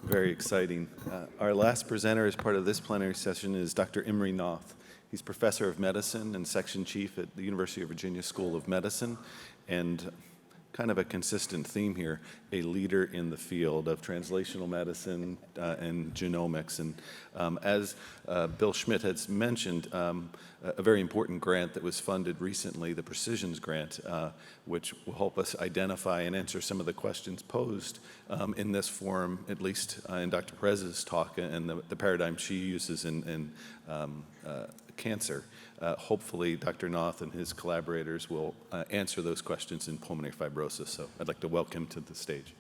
Very exciting. Our last presenter as part of this plenary session is Dr. Imre Noth. He's professor of medicine and section chief at the University of Virginia School of Medicine, and kind of a consistent theme here, a leader in the field of translational medicine and genomics. And as Bill Schmidt has mentioned, a very important grant that was funded recently, the Precisions Grant, which will help us identify and answer some of the questions posed in this forum, at least in Dr. Perez's talk and the paradigm she uses in cancer. Hopefully, Dr. Noth and his collaborators will answer those questions in pulmonary fibrosis. So I'd like to welcome him to the stage.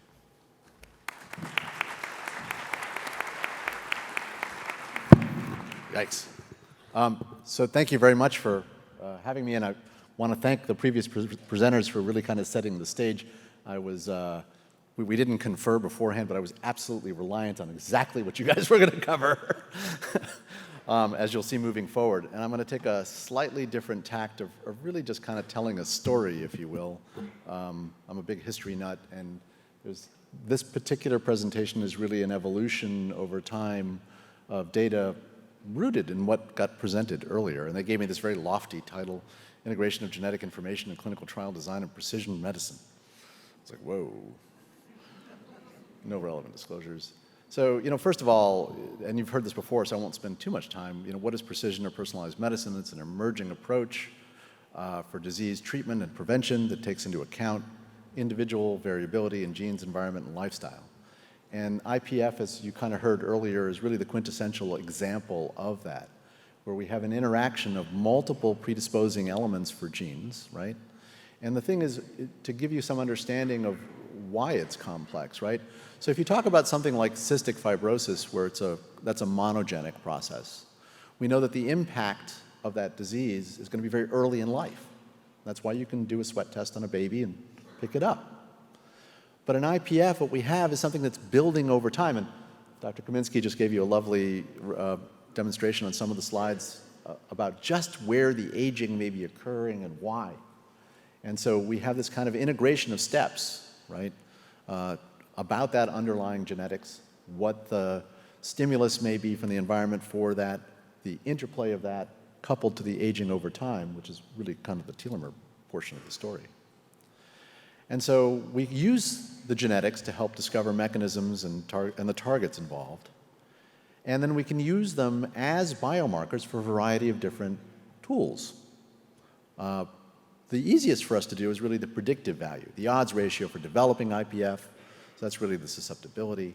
Yikes. So thank you very much for having me, and I want to thank the previous presenters for really kind of setting the stage. We didn't confer beforehand, but I was absolutely reliant on exactly what you guys were going to cover. As you'll see moving forward. And I'm going to take a slightly different tact of really just kind of telling a story, if you will. I'm a big history nut, and this particular presentation is really an evolution over time of data rooted in what got presented earlier. And they gave me this very lofty title, Integration of Genetic Information in Clinical Trial Design and Precision Medicine. It's like, whoa. No relevant disclosures. So, first of all, and you've heard this before, so I won't spend too much time, what is precision or personalized medicine? It's an emerging approach for disease treatment and prevention that takes into account individual variability in genes, environment, and lifestyle. And IPF, as you kind of heard earlier, is really the quintessential example of that, where we have an interaction of multiple predisposing elements for genes, right? And the thing is, to give you some understanding of why it's complex, right? So if you talk about something like cystic fibrosis, where that's a monogenic process, we know that the impact of that disease is going to be very early in life. That's why you can do a sweat test on a baby and pick it up. But in IPF, what we have is something that's building over time. And Dr. Kaminsky just gave you a lovely demonstration on some of the slides about just where the aging may be occurring and why. And so we have this kind of integration of steps, right? About that underlying genetics, what the stimulus may be from the environment for that, the interplay of that coupled to the aging over time, which is really kind of the telomere portion of the story. And so we use the genetics to help discover mechanisms and the targets involved. And then we can use them as biomarkers for a variety of different tools. The easiest for us to do is really the predictive value, the odds ratio for developing IPF. So that's really the susceptibility.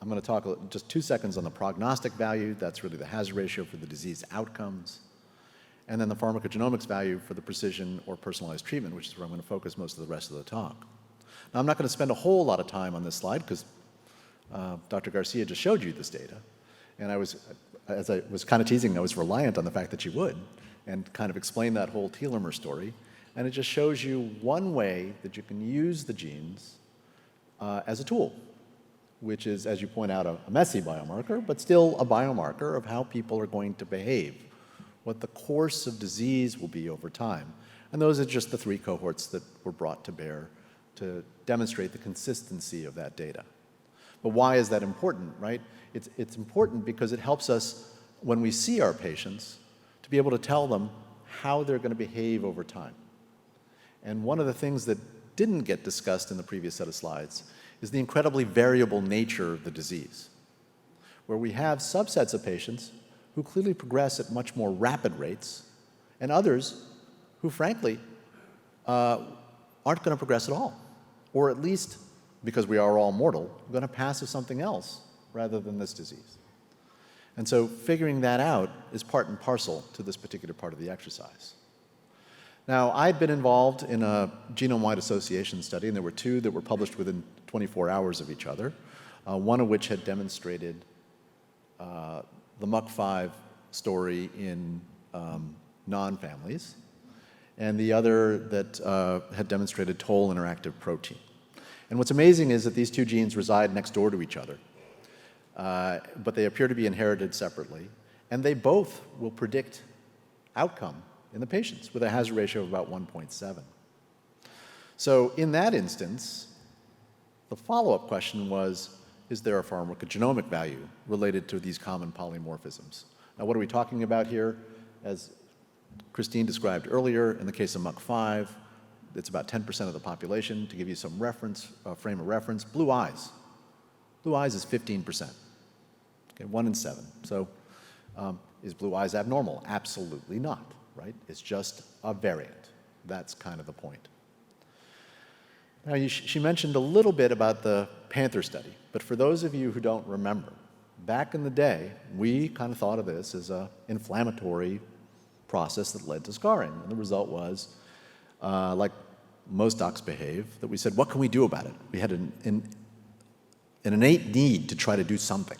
I'm going to talk just 2 seconds on the prognostic value. That's really the hazard ratio for the disease outcomes. And then the pharmacogenomics value for the precision or personalized treatment, which is where I'm going to focus most of the rest of the talk. Now, I'm not going to spend a whole lot of time on this slide because Dr. Garcia just showed you this data. And as I was kind of teasing, I was reliant on the fact that you would, and kind of explain that whole telomere story. And it just shows you one way that you can use the genes as a tool, which is, as you point out, a messy biomarker, but still a biomarker of how people are going to behave, what the course of disease will be over time. And those are just the 3 cohorts that were brought to bear to demonstrate the consistency of that data. But why is that important, right? It's important because it helps us, when we see our patients, to be able to tell them how they're going to behave over time. And one of the things that didn't get discussed in the previous set of slides is the incredibly variable nature of the disease, where we have subsets of patients who clearly progress at much more rapid rates, and others who, frankly, aren't going to progress at all, or at least, because we are all mortal, going to pass to something else rather than this disease. And so figuring that out is part and parcel to this particular part of the exercise. Now, I'd been involved in a genome-wide association study, and there were 2 that were published within 24 hours of each other, one of which had demonstrated the MUC5 story in non-families, and the other that had demonstrated toll interactive protein. And what's amazing is that these 2 genes reside next door to each other, but they appear to be inherited separately, and they both will predict outcome in the patients with a hazard ratio of about 1.7. So in that instance, the follow-up question was, is there a pharmacogenomic value related to these common polymorphisms? Now, what are we talking about here? As Christine described earlier, in the case of MUC5, it's about 10% of the population. To give you some reference, frame of reference, blue eyes. Blue eyes is 15%. Okay, 1 in 7. So is blue eyes abnormal? Absolutely not, right? It's just a variant. That's kind of the point. Now, she mentioned a little bit about the Panther study, but for those of you who don't remember, back in the day, we kind of thought of this as an inflammatory process that led to scarring. And the result was, like most docs behave, that we said, what can we do about it? We had an innate need to try to do something.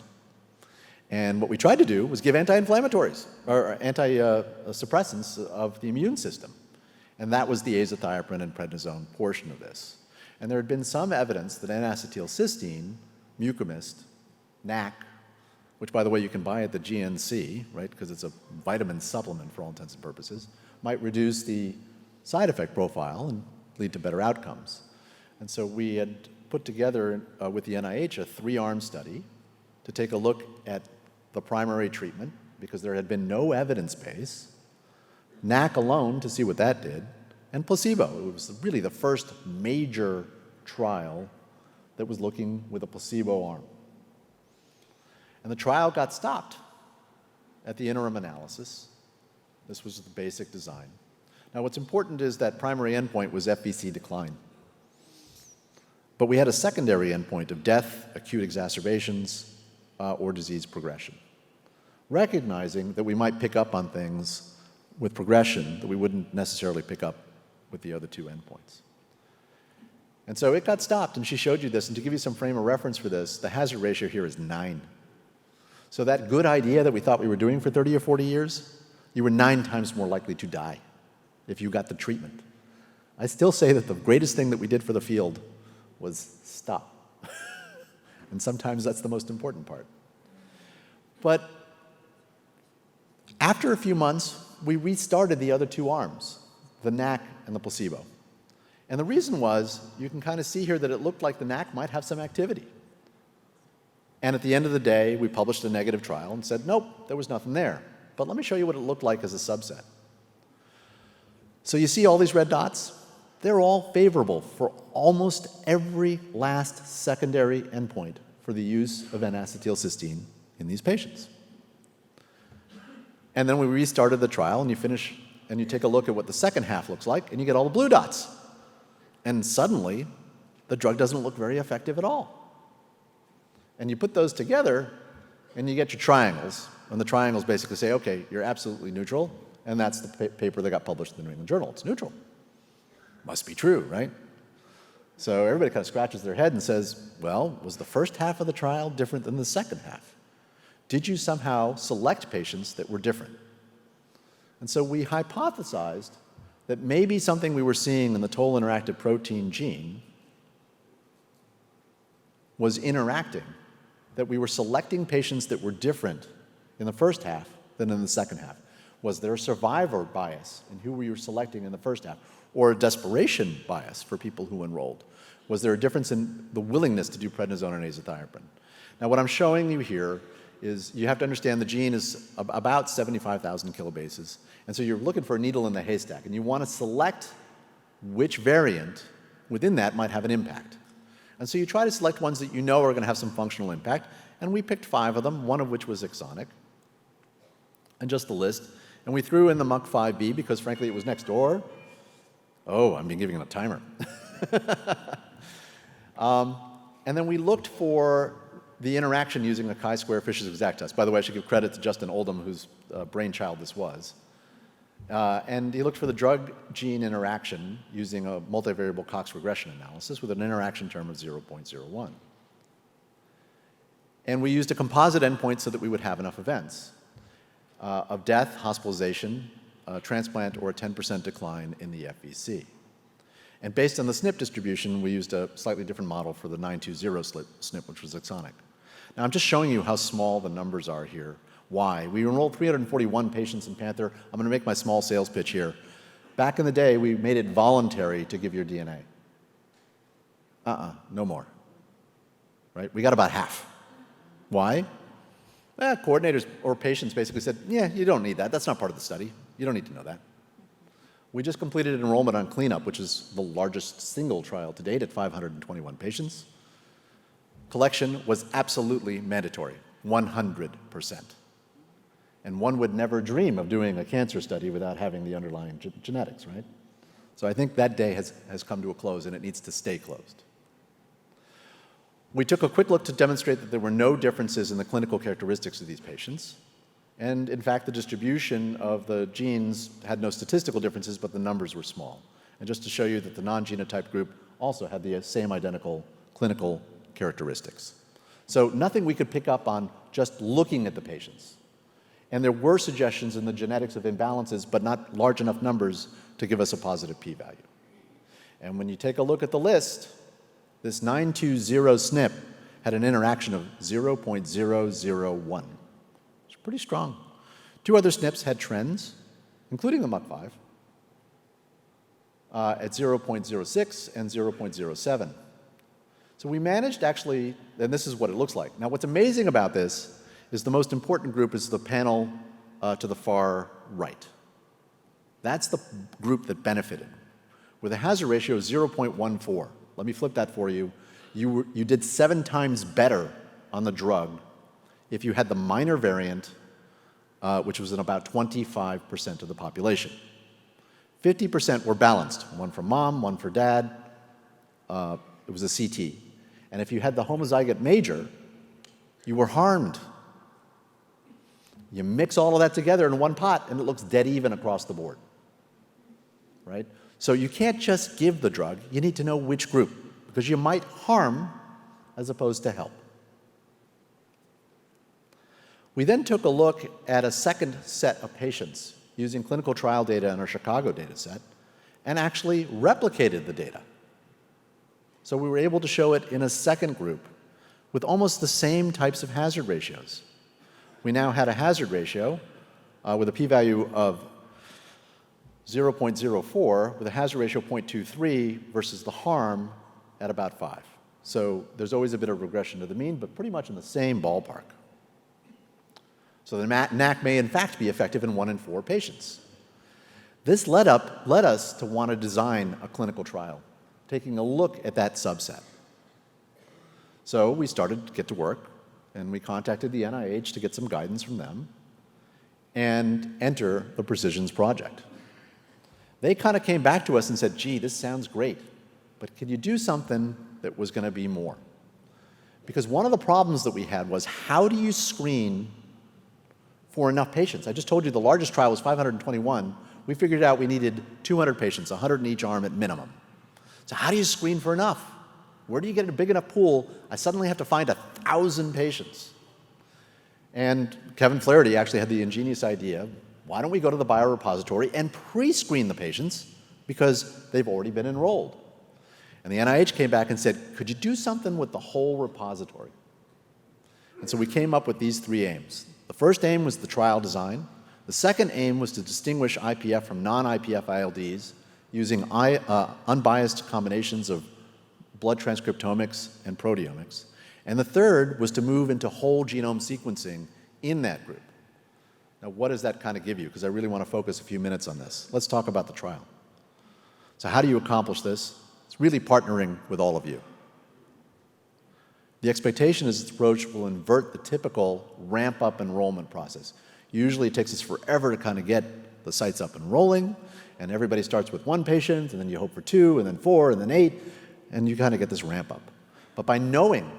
And what we tried to do was give anti-inflammatories, or anti-suppressants of the immune system. And that was the azathioprine and prednisone portion of this. And there had been some evidence that N-acetylcysteine, Mucomyst, NAC, which, by the way, you can buy at the GNC, right, because it's a vitamin supplement for all intents and purposes, might reduce the side effect profile and lead to better outcomes. And so we had put together with the NIH a 3-arm study to take a look at the primary treatment, because there had been no evidence base, NAC alone to see what that did, and placebo. It was really the first major trial that was looking with a placebo arm. And the trial got stopped at the interim analysis. This was the basic design. Now, what's important is that primary endpoint was FVC decline. But we had a secondary endpoint of death, acute exacerbations, or disease progression, recognizing that we might pick up on things with progression that we wouldn't necessarily pick up with the other 2 endpoints. And so it got stopped, and she showed you this. And to give you some frame of reference for this, the hazard ratio here is 9. So that good idea that we thought we were doing for 30 or 40 years, you were 9 times more likely to die if you got the treatment. I still say that the greatest thing that we did for the field was stop. And sometimes that's the most important part. But after a few months, we restarted the other 2 arms, the NAC and the placebo. And the reason was, you can kind of see here that it looked like the NAC might have some activity. And at the end of the day, we published a negative trial and said, nope, there was nothing there. But let me show you what it looked like as a subset. So you see all these red dots? They're all favorable for almost every last secondary endpoint for the use of N-acetylcysteine in these patients. And then we restarted the trial, and you finish, and you take a look at what the second half looks like, and you get all the blue dots. And suddenly, the drug doesn't look very effective at all. And you put those together, and you get your triangles. And the triangles basically say, okay, you're absolutely neutral, and that's the paper that got published in the New England Journal. It's neutral. Must be true, right? So everybody kind of scratches their head and says, well, was the first half of the trial different than the second half? Did you somehow select patients that were different? And so we hypothesized that maybe something we were seeing in the toll interactive protein gene was interacting, that we were selecting patients that were different in the first half than in the second half. Was there a survivor bias in who we were selecting in the first half, or a desperation bias for people who enrolled? Was there a difference in the willingness to do prednisone and azathioprine? Now, what I'm showing you here is you have to understand the gene is about 75,000 kilobases, and so you're looking for a needle in the haystack, and you want to select which variant within that might have an impact. And so you try to select ones that you know are going to have some functional impact, and we picked 5 of them, one of which was exonic, and just the list. And we threw in the MUC5B because, frankly, it was next door. Oh, I'm giving it a timer. And then we looked for the interaction using a chi-square Fisher's exact test. By the way, I should give credit to Justin Oldham, whose brainchild this was. And he looked for the drug-gene interaction using a multivariable Cox regression analysis with an interaction term of 0.01. And we used a composite endpoint so that we would have enough events of death, hospitalization, transplant, or a 10% decline in the FVC. And based on the SNP distribution, we used a slightly different model for the 920 SNP, which was exonic. Now, I'm just showing you how small the numbers are here. Why? We enrolled 341 patients in Panther. I'm going to make my small sales pitch here. Back in the day, we made it voluntary to give your DNA. No more. right? We got about half. Why? Coordinators or patients basically said, yeah, you don't need that. That's not part of the study. You don't need to know that. We just completed enrollment on Cleanup, which is the largest single trial to date at 521 patients. Collection was absolutely mandatory, 100%. And one would never dream of doing a cancer study without having the underlying genetics, right? So I think that day has come to a close, and it needs to stay closed. We took a quick look to demonstrate that there were no differences in the clinical characteristics of these patients. And in fact, the distribution of the genes had no statistical differences, but the numbers were small. And just to show you that the non-genotyped group also had the same identical clinical characteristics. So nothing we could pick up on just looking at the patients. And there were suggestions in the genetics of imbalances, but not large enough numbers to give us a positive p-value. And when you take a look at the list, this 920 SNP had an interaction of 0.001. It's pretty strong. Two other SNPs had trends, including the MUC5, at 0.06 and 0.07. So we managed actually, and this is what it looks like. Now what's amazing about this is the most important group is the panel to the far right. That's the group that benefited, with a hazard ratio of 0.14. Let me flip that for you. You did 7 times better on the drug if you had the minor variant, which was in about 25% of the population. 50% were balanced, one for mom, one for dad. It was a CT. And if you had the homozygote major, you were harmed. You mix all of that together in one pot, and it looks dead even across the board, right? So you can't just give the drug. You need to know which group, because you might harm as opposed to help. We then took a look at a second set of patients using clinical trial data in our Chicago data set and actually replicated the data. So we were able to show it in a second group with almost the same types of hazard ratios. We now had a hazard ratio with a p-value of 0.04 with a hazard ratio of 0.23 versus the harm at about 5. So there's always a bit of regression to the mean, but pretty much in the same ballpark. So the NAC may in fact be effective in 1 in 4 patients. This led us to want to design a clinical trial, taking a look at that subset. So we started to get to work, and we contacted the NIH to get some guidance from them and enter the Precisions project. They kind of came back to us and said, gee, this sounds great, but could you do something that was going to be more? Because one of the problems that we had was, how do you screen for enough patients? I just told you the largest trial was 521. We figured out we needed 200 patients, 100 in each arm at minimum. So how do you screen for enough? Where do you get a big enough pool? I suddenly have to find 1,000 patients. And Kevin Flaherty actually had the ingenious idea, why don't we go to the biorepository and pre-screen the patients because they've already been enrolled? And the NIH came back and said, could you do something with the whole repository? And so we came up with these 3 aims. The first aim was the trial design. The second aim was to distinguish IPF from non-IPF ILDs using unbiased combinations of blood transcriptomics and proteomics. And the third was to move into whole genome sequencing in that group. Now, what does that kind of give you? Because I really want to focus a few minutes on this. Let's talk about the trial. So how do you accomplish this? It's really partnering with all of you. The expectation is this approach will invert the typical ramp-up enrollment process. Usually it takes us forever to kind of get the sites up and rolling, and everybody starts with 1 patient, and then you hope for 2, and then 4, and then 8, and you kind of get this ramp-up. But by knowing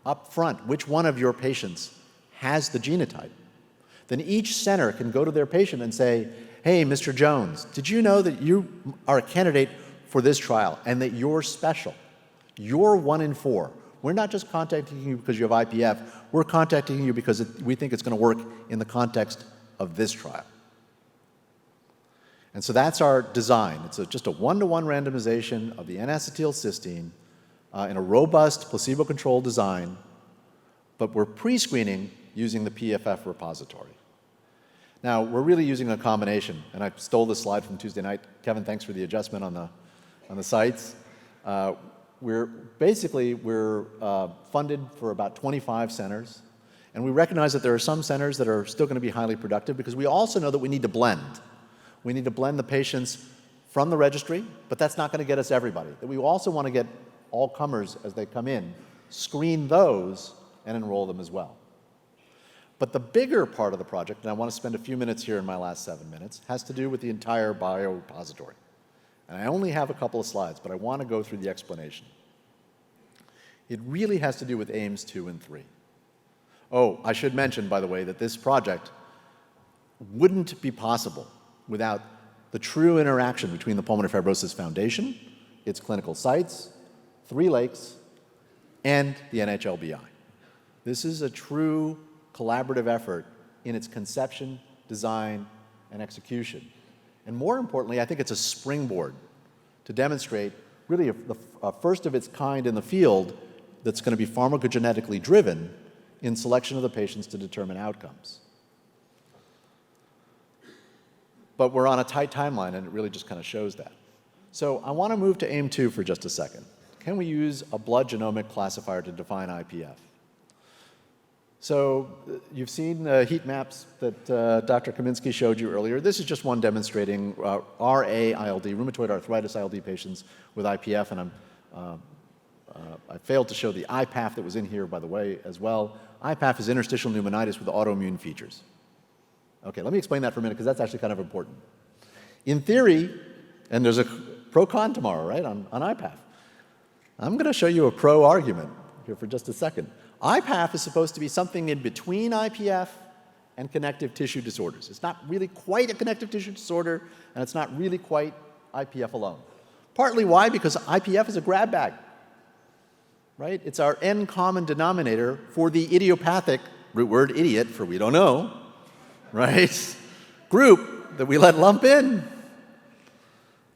up front which one of your patients has the genotype, then each center can go to their patient and say, hey, Mr. Jones, did you know that you are a candidate for this trial and that you're special? You're 1 in 4. We're not just contacting you because you have IPF. We're contacting you because we think it's going to work in the context of this trial. And so that's our design. It's just a 1-to-1 randomization of the N-acetylcysteine in a robust placebo-controlled design, but we're pre-screening using the PFF repository. Now, we're really using a combination, and I stole this slide from Tuesday night. Kevin, thanks for the adjustment on the sites. we're funded for about 25 centers, and we recognize that there are some centers that are still going to be highly productive because we also know that we need to blend. We need to blend the patients from the registry, but that's not going to get us everybody. That we also want to get all comers as they come in, screen those, and enroll them as well. But the bigger part of the project, and I want to spend a few minutes here in my last 7 minutes, has to do with the entire biorepository. And I only have a couple of slides, but I want to go through the explanation. It really has to do with aims 2 and 3. Oh, I should mention, by the way, that this project wouldn't be possible without the true interaction between the Pulmonary Fibrosis Foundation, its clinical sites, 3 Lakes, and the NHLBI. This is a true collaborative effort in its conception, design, and execution. And more importantly, I think it's a springboard to demonstrate really a first of its kind in the field that's going to be pharmacogenetically driven in selection of the patients to determine outcomes. But we're on a tight timeline, and it really just kind of shows that. So I want to move to aim 2 for just a second. Can we use a blood genomic classifier to define IPF? So you've seen the heat maps that Dr. Kaminsky showed you earlier. This is just one demonstrating RA-ILD, rheumatoid arthritis ILD patients with IPF, and I failed to show the IPAF that was in here, by the way, as well. IPAF is interstitial pneumonitis with autoimmune features. Okay, let me explain that for a minute, because that's actually kind of important. In theory, and there's a pro-con tomorrow, right, on IPAF. I'm going to show you a pro-argument here for just a second. IPAF is supposed to be something in between IPF and connective tissue disorders. It's not really quite a connective tissue disorder, and it's not really quite IPF alone. Partly why? Because IPF is a grab bag, right? It's our N common denominator for the idiopathic, root word idiot for we don't know, right, group that we let lump in.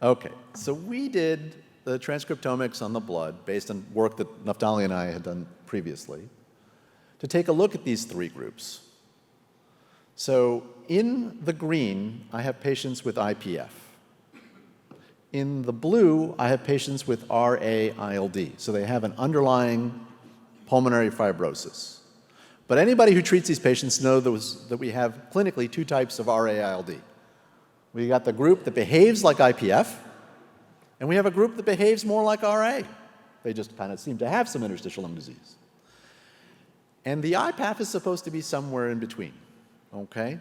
Okay, so we did the transcriptomics on the blood based on work that Naftali and I had done previously to take a look at these 3 groups. So in the green, I have patients with IPF. In the blue, I have patients with RA-ILD. So they have an underlying pulmonary fibrosis. But anybody who treats these patients knows that we have clinically 2 types of RA-ILD. We got the group that behaves like IPF, and we have a group that behaves more like RA. They just kind of seem to have some interstitial lung disease. And the IPAF is supposed to be somewhere in between, okay?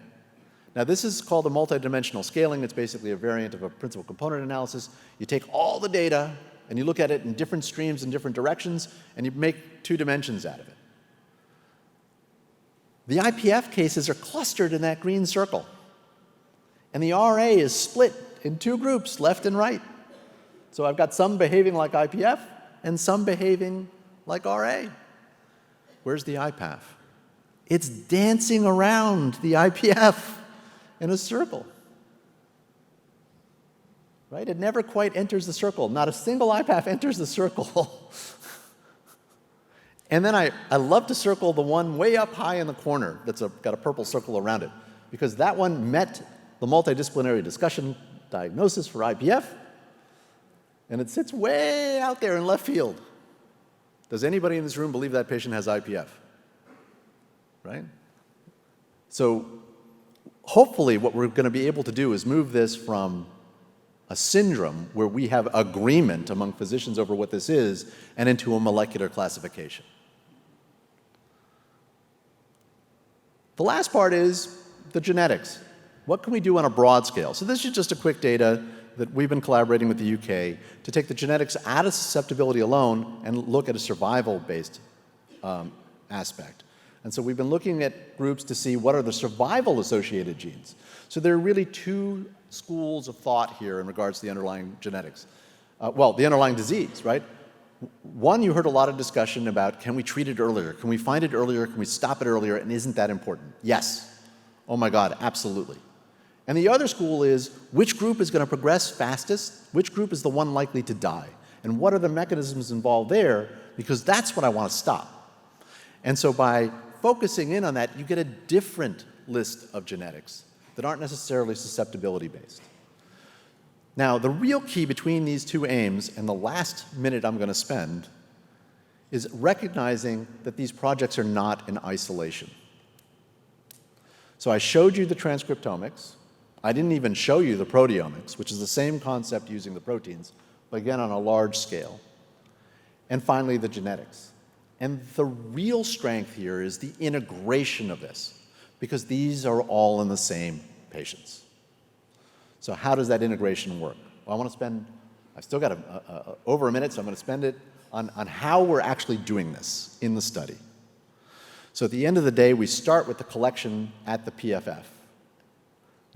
Now this is called a multidimensional scaling. It's basically a variant of a principal component analysis. You take all the data and you look at it in different streams in different directions, and you make 2 dimensions out of it. The IPF cases are clustered in that green circle. And the RA is split in 2 groups, left and right. So I've got some behaving like IPF and some behaving like RA. Where's the IPAF? It's dancing around the IPF in a circle. Right? It never quite enters the circle. Not a single IPAF enters the circle. And then I love to circle the one way up high in the corner that's got a purple circle around it, because that one met the multidisciplinary discussion diagnosis for IPF, and it sits way out there in left field. Does anybody in this room believe that patient has IPF? Right? So hopefully what we're going to be able to do is move this from a syndrome where we have agreement among physicians over what this is and into a molecular classification. The last part is the genetics. What can we do on a broad scale? So this is just a quick data that we've been collaborating with the UK to take the genetics out of susceptibility alone and look at a survival-based aspect. And so we've been looking at groups to see what are the survival-associated genes. So there are really 2 schools of thought here in regards to the underlying genetics. Well, the underlying disease, right? One, you heard a lot of discussion about, can we treat it earlier? Can we find it earlier? Can we stop it earlier? And isn't that important? Yes. Oh my God, absolutely. And the other school is, which group is going to progress fastest? Which group is the one likely to die? And what are the mechanisms involved there? Because that's what I want to stop. And so by focusing in on that, you get a different list of genetics that aren't necessarily susceptibility-based. Now, the real key between these two aims, and the last minute I'm going to spend, is recognizing that these projects are not in isolation. So I showed you the transcriptomics. I didn't even show you the proteomics, which is the same concept using the proteins, but again on a large scale. And finally, the genetics. And the real strength here is the integration of this, because these are all in the same patients. So how does that integration work? Well, I've still got over a minute, so I'm going to spend it on how we're actually doing this in the study. So at the end of the day, we start with the collection at the PFF.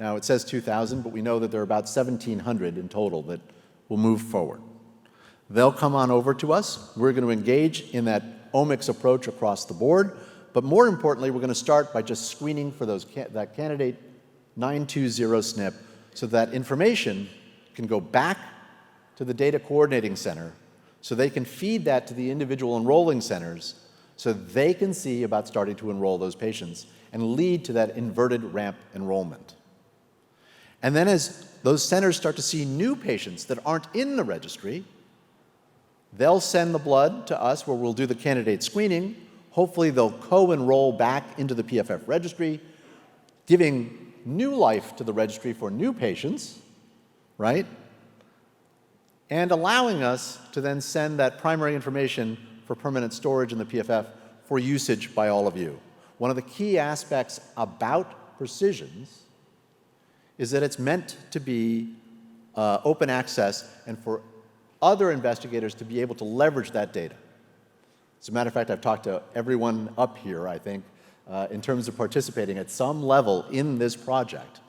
Now, it says 2,000, but we know that there are about 1,700 in total that will move forward. They'll come on over to us. We're going to engage in that omics approach across the board, but more importantly, we're going to start by just screening for that candidate 920 SNP so that information can go back to the data coordinating center so they can feed that to the individual enrolling centers so they can see about starting to enroll those patients and lead to that inverted ramp enrollment. And then as those centers start to see new patients that aren't in the registry, they'll send the blood to us where we'll do the candidate screening. Hopefully they'll co-enroll back into the PFF registry, giving new life to the registry for new patients, right? And allowing us to then send that primary information for permanent storage in the PFF for usage by all of you. One of the key aspects about Precisions is that it's meant to be open access and for other investigators to be able to leverage that data. As a matter of fact, I've talked to everyone up here, I think, in terms of participating at some level in this project,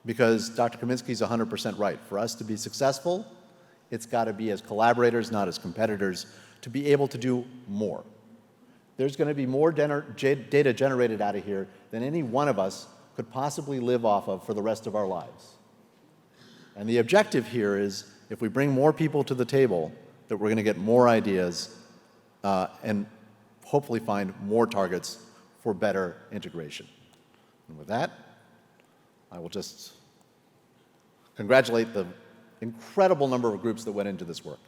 because Dr. Kaminsky's 100% right. For us to be successful, it's got to be as collaborators, not as competitors, to be able to do more. There's going to be more data generated out of here than any one of us could possibly live off of for the rest of our lives. And the objective here is, if we bring more people to the table, that we're going to get more ideas and hopefully find more targets for better integration. And with that, I will just congratulate the incredible number of groups that went into this work.